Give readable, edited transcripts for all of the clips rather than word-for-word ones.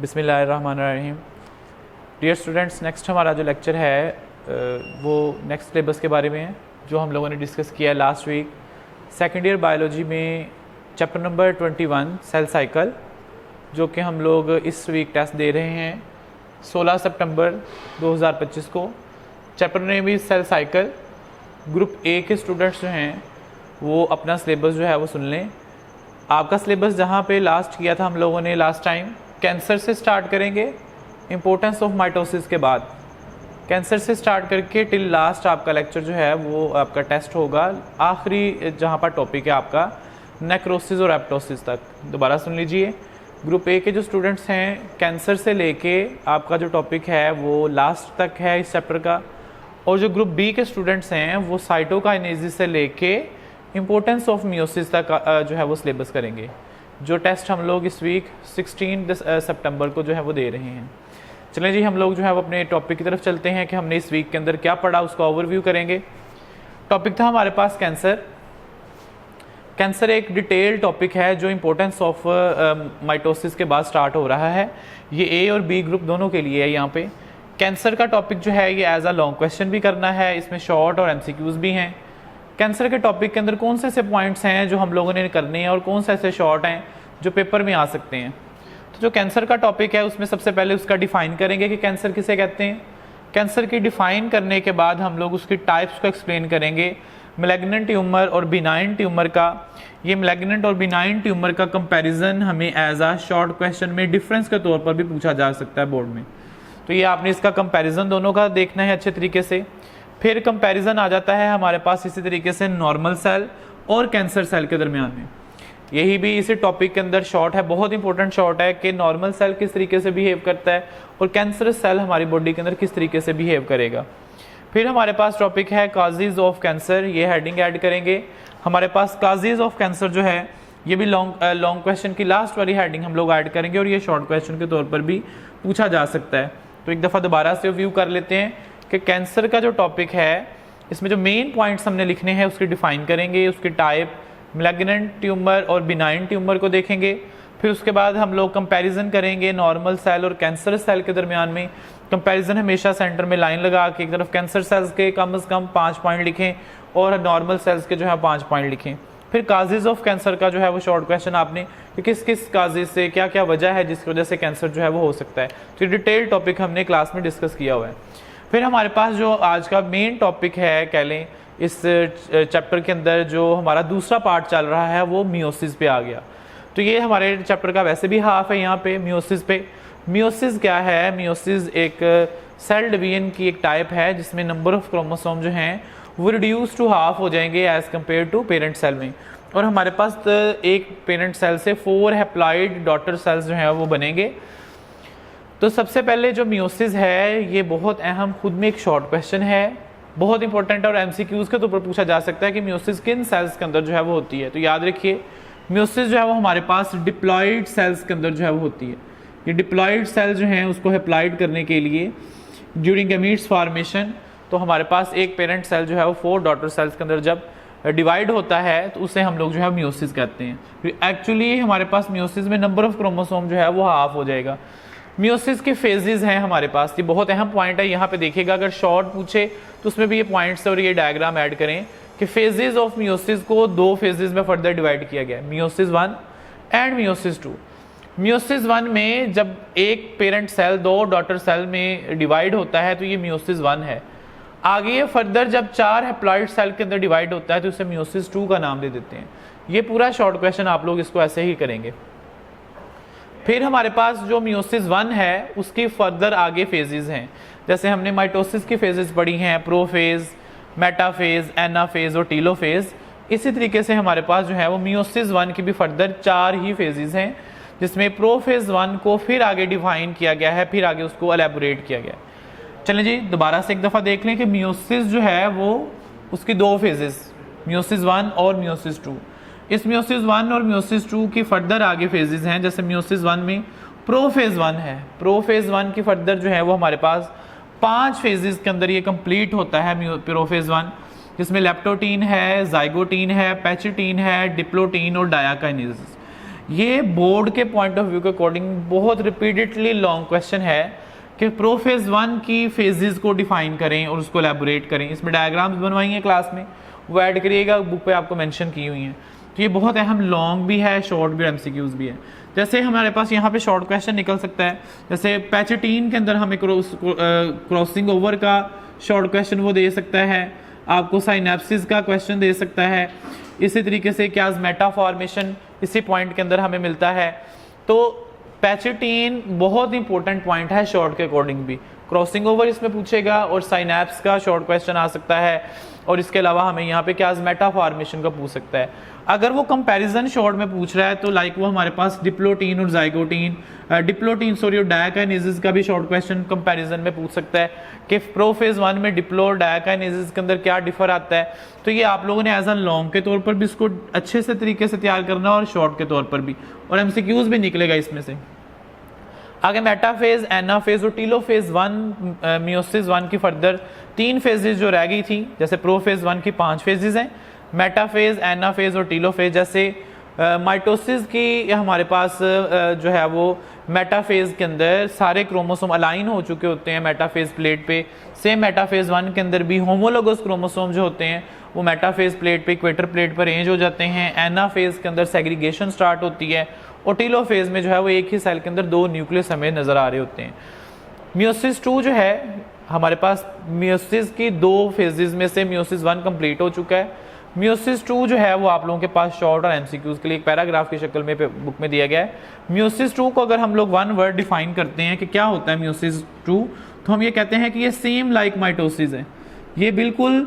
बिस्मिल्लाहिर्रहमानिर्रहीम। Dear students, next हमारा जो लेक्चर है वो नेक्स्ट सिलेबस के बारे में है जो हम लोगों ने डिस्कस किया last week. Second year biology में चैप्टर नंबर 21 सेल साइकिल, जो कि हम लोग इस वीक टेस्ट दे रहे हैं 16 सितंबर 2025 को। चैप्टर नेम भी सेल साइकिल। ग्रुप ए के स्टूडेंट्स जो हैं वो अपना सिलेबस जो है वो सुन लें। आपका सिलेबस जहाँ पे लास्ट किया था हम लोगों ने लास्ट टाइम, कैंसर से स्टार्ट करेंगे, इम्पोर्टेंस ऑफ माइटोसिस के बाद कैंसर से स्टार्ट करके टिल लास्ट आपका लेक्चर जो है वो आपका टेस्ट होगा। आखिरी जहाँ पर टॉपिक है आपका नेक्रोसिस और एप्टोसिस तक। दोबारा सुन लीजिए, ग्रुप ए के जो स्टूडेंट्स हैं कैंसर से लेके आपका जो टॉपिक है वो लास्ट तक है इस चैप्टर का, और जो ग्रुप बी के स्टूडेंट्स हैं वो साइटोकाइनेसिस से लेके इम्पोर्टेंस ऑफ मियोसिस तक जो है वो सिलेबस करेंगे, जो टेस्ट हम लोग इस वीक 16 सितंबर को जो है वो दे रहे हैं। चलें जी, हम लोग जो है वो अपने टॉपिक की तरफ चलते हैं कि हमने इस वीक के अंदर क्या पढ़ा, उसका ओवरव्यू करेंगे। टॉपिक था हमारे पास कैंसर। कैंसर एक डिटेल टॉपिक है जो इम्पोर्टेंस ऑफ माइटोसिस के बाद स्टार्ट हो रहा है। ये ए और बी ग्रुप दोनों के लिए है। यहाँ पे कैंसर का टॉपिक जो है ये एज अ लॉन्ग क्वेश्चन भी करना है, इसमें शॉर्ट और एमसीक्यूज भी हैं। कैंसर के टॉपिक के अंदर कौन से ऐसे पॉइंट्स हैं जो हम लोगों ने करने हैं और कौन से ऐसे शॉर्ट हैं जो पेपर में आ सकते हैं। तो जो कैंसर का टॉपिक है उसमें सबसे पहले उसका डिफाइन करेंगे कि कैंसर किसे कहते हैं। कैंसर की डिफाइन करने के बाद हम लोग उसकी टाइप्स को एक्सप्लेन करेंगे। मैलिग्नेंट ट्यूमर और बिनाइन ट्यूमर का, ये मैलिग्नेंट और बिनाइन ट्यूमर का कंपैरिजन हमें एज अ शॉर्ट क्वेश्चन में डिफरेंस के तौर पर भी पूछा जा सकता है बोर्ड में। तो ये आपने इसका कंपैरिजन दोनों का देखना है अच्छे तरीके से। फिर कंपैरिजन आ जाता है हमारे पास इसी तरीके से नॉर्मल सेल और कैंसर सेल के दरमियान में। यही भी इसी टॉपिक के अंदर शॉर्ट है, बहुत इंपॉर्टेंट शॉर्ट है कि नॉर्मल सेल किस तरीके से बिहेव करता है और कैंसरस सेल हमारी बॉडी के अंदर किस तरीके से बिहेव करेगा। फिर हमारे पास टॉपिक है काजेज ऑफ कैंसर, ये हेडिंग ऐड करेंगे। हमारे पास काजेज ऑफ कैंसर जो है ये भी लॉन्ग क्वेश्चन की लास्ट वाली हेडिंग हम लोग ऐड करेंगे और ये शॉर्ट क्वेश्चन के तौर पर भी पूछा जा सकता है। तो एक दफ़ा दोबारा से व्यू कर लेते हैं कि कैंसर का जो टॉपिक है इसमें जो मेन पॉइंट्स हमने लिखने हैं उसकी डिफाइन करेंगे, उसकी टाइप, मैलिग्नेंट ट्यूमर और बिनाइन ट्यूमर को देखेंगे। फिर उसके बाद हम लोग कंपैरिजन करेंगे नॉर्मल सेल और कैंसर सेल के दरमियान में। कंपैरिजन हमेशा सेंटर में लाइन लगा के एक तरफ कैंसर सेल्स के कम से कम 5 पॉइंट लिखें और नॉर्मल सेल्स के जो है 5 पॉइंट लिखें। फिर काजेज ऑफ कैंसर का जो है वो शॉर्ट क्वेश्चन आपने कि किस किस काजेज से क्या क्या वजह है जिसकी वजह से कैंसर जो है वो हो सकता है। तो डिटेल टॉपिक हमने क्लास में डिस्कस किया हुआ है। फिर हमारे पास जो आज का मेन टॉपिक है कह लें इस चैप्टर के अंदर जो हमारा दूसरा पार्ट चल रहा है वो मियोसिस पे आ गया। तो ये हमारे चैप्टर का वैसे भी हाफ है यहाँ पे मियोसिस पे। मियोसिस क्या है? मियोसिस एक सेल डिवीजन की एक टाइप है जिसमें नंबर ऑफ क्रोमोसोम जो हैं वो रिड्यूस टू हाफ हो जाएंगे as compare to parent cell में, और हमारे पास एक पेरेंट सेल से 4 हैप्लॉइड डॉटर सेल्स जो हैं वो बनेंगे। तो सबसे पहले जो मियोसिस है ये बहुत अहम, खुद में एक शॉर्ट क्वेश्चन है, बहुत इंपॉर्टेंट और एमसीक्यूज के तौर पर पूछा जा सकता है कि मियोसिस किन सेल्स के अंदर जो है वो होती है। तो याद रखिए मियोसिस जो है वो हमारे पास डिप्लॉइड सेल्स के अंदर जो है वो होती है। ये डिप्लॉइड सेल जो हैं उसको हैप्लॉइड करने के लिए ड्यूरिंग गैमीट्स फॉर्मेशन, तो हमारे पास एक पेरेंट सेल जो है वो 4 डॉटर सेल्स के अंदर जब डिवाइड होता है तो उसे हम लोग जो है मियोसिस कहते हैं। एक्चुअली हमारे पास मियोसिस में नंबर ऑफ क्रोमोसोम जो है वो हाफ हो जाएगा। मियोसिस के फेजेस हैं हमारे पास, ये बहुत अहम पॉइंट है। यहाँ पे देखिएगा अगर शॉर्ट पूछे तो उसमें भी ये पॉइंट्स और ये डायग्राम ऐड करें कि फेजेस ऑफ मियोसिस को 2 फेजेस में फर्दर डिवाइड किया गया है, मियोसिस 1 एंड मियोसिस 2। मियोसिस 1 में जब एक पेरेंट सेल 2 डॉटर सेल में डिवाइड होता है तो ये मियोसिस 1 है। आगे ये फर्दर जब 4 हैप्लॉइड सेल के अंदर डिवाइड होता है तो उसे मियोसिस 2 का नाम दे देते हैं। ये पूरा शॉर्ट क्वेश्चन आप लोग इसको ऐसे ही करेंगे। फिर हमारे पास जो मियोसिस 1 है उसकी फर्दर आगे फेजेस हैं, जैसे हमने माइटोसिस की फेजेस पढ़ी हैं, प्रोफेज, मेटाफेज, एनाफेज और टीलोफेज। इसी तरीके से हमारे पास जो है वो मियोसिस 1 की भी फर्दर 4 ही फेजेस हैं, जिसमें प्रोफेज 1 को फिर आगे डिफाइन किया गया है, फिर आगे उसको एलेबोरेट किया गया है। चलें जी दोबारा से एक दफ़ा देख लें कि मियोसिस जो है वो उसकी 2 फेजेस, मियोसिस 1 और मियोसिस 2। इस मियोसिस 1 और मियोसिस 2 की फर्दर आगे फेजेस हैं, जैसे मियोसिस 1 में प्रोफेज 1 है। प्रोफेज 1 की फर्दर जो है वो हमारे पास 5 फेजेस के अंदर ये कंप्लीट होता है प्रोफेज 1, जिसमें लेप्टोटीन है, जाइगोटीन है, पैचिटीन है, डिप्लोटीन और डायाकाइनेसिस। ये बोर्ड के पॉइंट ऑफ व्यू के अकॉर्डिंग बहुत रिपीटेडली लॉन्ग क्वेश्चन है कि प्रोफेज 1 की फेजेस को डिफाइन करें और उसको एलैबोरेट करें। इसमें डायग्राम्स बनवाएंगे क्लास में, वो ऐड करिएगा, बुक पे आपको मेंशन की हुई हैं। तो ये बहुत अहम, लॉन्ग भी है, शॉर्ट भी, एमसीक्यूज भी है। जैसे हमारे पास यहाँ पे शॉर्ट क्वेश्चन निकल सकता है, जैसे पैचेटीन के अंदर हमें क्रॉसिंग ओवर का शॉर्ट क्वेश्चन वो दे सकता है, आपको साइनेप्सिस का क्वेश्चन दे सकता है, इसी तरीके से क्याज़मेटा फॉर्मेशन इसी पॉइंट के अंदर हमें मिलता है। तो पैचेटीन बहुत इंपॉर्टेंट पॉइंट है शॉर्ट के अकॉर्डिंग भी, क्रॉसिंग ओवर इसमें पूछेगा और साइनेप्स का शॉर्ट क्वेश्चन आ सकता है, और इसके अलावा हमें यहाँ पे क्याज़मेटा फॉर्मेशन का पूछ सकता है। अगर वो कंपैरिजन शॉर्ट में पूछ रहा है तो लाइक वो हमारे पास डिप्लोटीन और जाइगोटीन, और डायकाइनेसिस का भी शॉर्ट क्वेश्चन कंपैरिजन में पूछ सकता है कि प्रोफेज 1 में डिप्लो और डायकाइनेसिस के अंदर क्या डिफर आता है। तो ये आप लोगों ने एज अ लॉन्ग के तौर पर भी इसको अच्छे से तरीके से तैयार करना और शॉर्ट के तौर पर भी, और एमसीक्यूज भी निकलेगा इसमें से। आगे मेटाफेज, एनाफेज और टीलोफेज 1, मियोसिस 1 की फर्दर 3 फेजेस जो रह गई थी, जैसे प्रोफेज 1 की 5 फेजेस हैं, मेटाफेज, एनाफेज और टीलोफेज। जैसे माइटोसिस की हमारे पास जो है वो मेटाफेज के अंदर सारे क्रोमोसोम अलाइन हो चुके होते हैं मेटाफेज प्लेट पे। सेम मेटाफेज 1 के अंदर भी होमोलोगस क्रोमोसोम जो होते हैं वो मेटाफेज प्लेट पे, इक्वेटर प्लेट पर अरेंज हो जाते हैं। एनाफेज के अंदर सेग्रीगेशन स्टार्ट होती है, और टीलोफेज में जो है वो एक ही सेल के अंदर 2 न्यूक्लियस हमें नजर आ रहे होते हैं। मियोसिस 2 जो है हमारे पास, मियोसिस की 2 फेजेस में से मियोसिस 1 कंप्लीट हो चुका है। मियोसिस 2 जो है वो आप लोगों के पास शॉर्ट और एमसीक्यूज के लिए एक पैराग्राफ की शक्ल में बुक में दिया गया है। मियोसिस 2 को अगर हम लोग 1 वर्ड डिफाइन करते हैं कि क्या होता है मियोसिस 2, तो हम ये कहते हैं कि ये सेम लाइक माइटोसिस है, ये बिल्कुल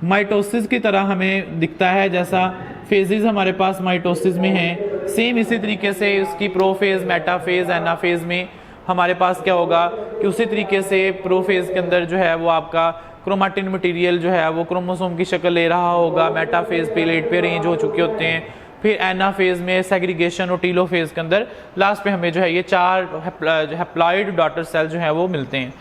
माइटोसिस की तरह हमें दिखता है, जैसा फेजेस हमारे पास माइटोसिस में हैं, सेम इसी तरीके से उसकी प्रोफेज, मेटाफेज, एनाफेज में हमारे पास क्या होगा कि उसी तरीके से प्रोफेज के अंदर जो है वो आपका क्रोमाटिन मटेरियल जो है वो क्रोमोसोम की शक्ल ले रहा होगा, मेटाफेज प्लेट पे अरेंज हो चुके होते हैं, फिर एनाफेज में सेग्रीगेशन, और टीलोफेज के अंदर लास्ट पे हमें जो है ये 4 हैप्लॉइड डॉटर सेल जो है वो मिलते हैं।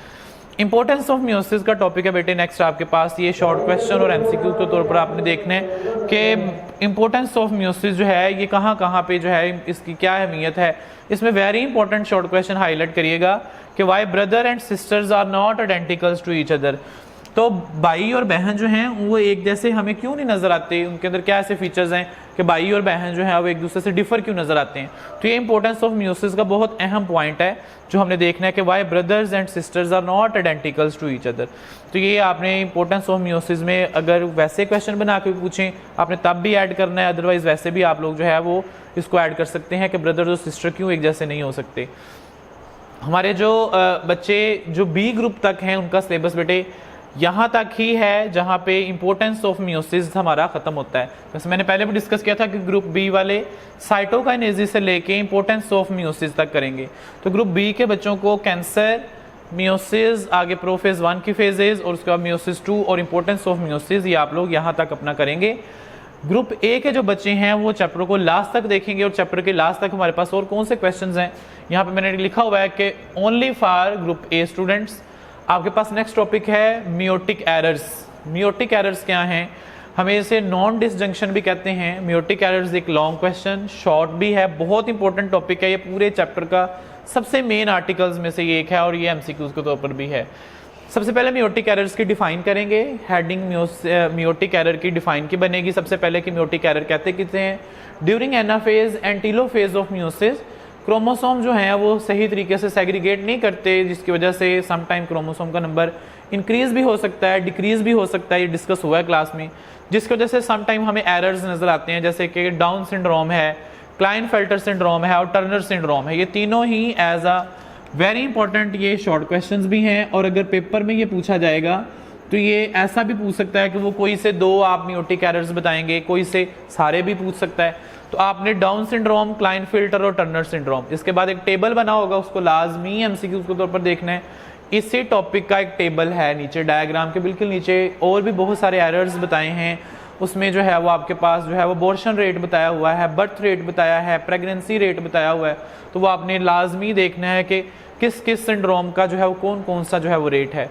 इंपॉर्टेंस ऑफ मियोसिस का टॉपिक है बेटे नेक्स्ट आपके पास, ये शॉर्ट क्वेश्चन और एमसीक्यू के तौर पर आपने देखना है कि इंपॉर्टेंस ऑफ मियोसिस जो है ये कहाँ कहाँ पे जो है, इसकी क्या अहमियत है। इसमें very important short question highlight करिएगा कि why brother and sisters are not identicals to each other. तो भाई और बहन जो हैं वो एक जैसे हमें क्यों नहीं नजर आते, उनके अंदर क्या ऐसे फीचर्स हैं कि भाई और बहन जो है वो एक दूसरे से डिफर क्यों नजर आते हैं। तो ये इंपॉर्टेंस ऑफ मियोसिस का बहुत अहम पॉइंट है जो हमने देखना है कि why brothers and sisters are not identicals to each other. तो ये आपने इंपॉर्टेंस ऑफ मियोसिस में अगर वैसे क्वेश्चन बना के पूछें आपने तब भी ऐड करना है, अदरवाइज वैसे भी आप लोग जो है वो इसको ऐड कर सकते हैं कि ब्रदर और सिस्टर क्यों एक जैसे नहीं हो सकते। हमारे जो बच्चे जो बी ग्रुप तक हैं उनका सिलेबस बेटे यहाँ तक ही है जहाँ पे इंपॉर्टेंस ऑफ मियोसिस हमारा खत्म होता है। वैसे मैंने पहले भी डिस्कस किया था कि ग्रुप बी वाले साइटोकाइनेसिस से लेके इंपॉर्टेंस ऑफ मियोसिस तक करेंगे। तो ग्रुप बी के बच्चों को कैंसर, मियोसिस, आगे प्रोफेज 1 की फेजेस और उसके बाद मियोसिस 2 और इंपॉर्टेंस ऑफ मियोसिस, ये आप लोग यहाँ तक अपना करेंगे। ग्रुप ए के जो बच्चे हैं वो चैप्टर को लास्ट तक देखेंगे, और चैप्टर के लास्ट तक हमारे पास और कौन से क्वेश्चंस हैं यहाँ पे मैंने लिखा हुआ है कि only for group A students. आपके पास नेक्स्ट टॉपिक है मियोटिक एरर्स। मियोटिक एरर्स क्या हैं, हमें इसे नॉन डिसजंक्शन भी कहते हैं। मियोटिक एरर्स एक लॉन्ग क्वेश्चन, शॉर्ट भी है, बहुत इंपॉर्टेंट टॉपिक है, ये पूरे चैप्टर का सबसे मेन आर्टिकल्स में से ये एक है और ये एमसीक्यूज के तौर पर भी है। सबसे पहले मियोटिक एरर्स की डिफाइन करेंगे। हेडिंग मियोटिक एरर की डिफाइन की बनेगी सबसे पहले कि मियोटिक एरर कहते किसे हैं। During anaphase and telophase of meiosis chromosome जो हैं वो सही तरीके से सेग्रीगेट नहीं करते, जिसकी वजह से सम टाइम क्रोमोसोम का नंबर इंक्रीज भी हो सकता है, डिक्रीज भी हो सकता है, ये डिस्कस हुआ है क्लास में, जिसकी वजह से सम टाइम हमें एरर्स नजर आते हैं, जैसे कि डाउन सिंड्रोम है, क्लाइनफेल्टर सिंड्रोम है और टर्नर सिंड्रोम है। ये तीनों ही एज अ वेरी इंपॉर्टेंट ये शॉर्ट क्वेश्चंस भी हैं, और अगर पेपर में ये पूछा जाएगा तो ये ऐसा भी पूछ सकता है कि वो कोई से 2 आप मियोटिक एरर्स बताएंगे, कोई से सारे भी पूछ सकता है। तो आपने डाउन सिंड्रोम, क्लाइनफिल्टर और टर्नर सिंड्रोम, इसके बाद एक टेबल बना होगा, उसको लाजमी एमसीक्यूज के तौर पर देखना है। इसी टॉपिक का एक टेबल है नीचे डायग्राम के बिल्कुल नीचे, और भी बहुत सारे एरर्स बताए हैं उसमें जो है वो आपके पास जो है वो अबॉर्शन रेट बताया हुआ है, बर्थ रेट बताया है, प्रेगनेंसी रेट बताया हुआ है। तो वो आपने लाजमी देखना है कि किस किस सिंड्रोम का जो है वो कौन कौन सा जो है वो रेट है।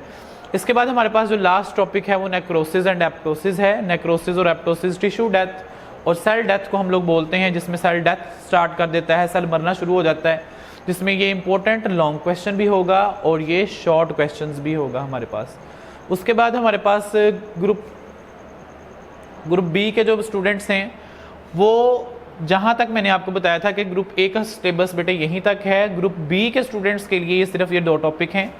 इसके बाद हमारे पास जो लास्ट टॉपिक है वो नेक्रोसिस एंड एप्टोसिस है। नेक्रोसिस और एप्टोसिस टिश्यू डेथ और सेल डेथ को हम लोग बोलते हैं, जिसमें सेल डेथ स्टार्ट कर देता है, सेल मरना शुरू हो जाता है, जिसमें ये इंपॉर्टेंट लॉन्ग क्वेश्चन भी होगा और ये शॉर्ट क्वेश्चंस भी होगा हमारे पास। उसके बाद हमारे पास ग्रुप बी के जो स्टूडेंट्स हैं, वो जहाँ तक मैंने आपको बताया था कि ग्रुप ए का सिलेबस बेटे यहीं तक है, ग्रुप बी के स्टूडेंट्स के लिए सिर्फ ये 2 टॉपिक हैं,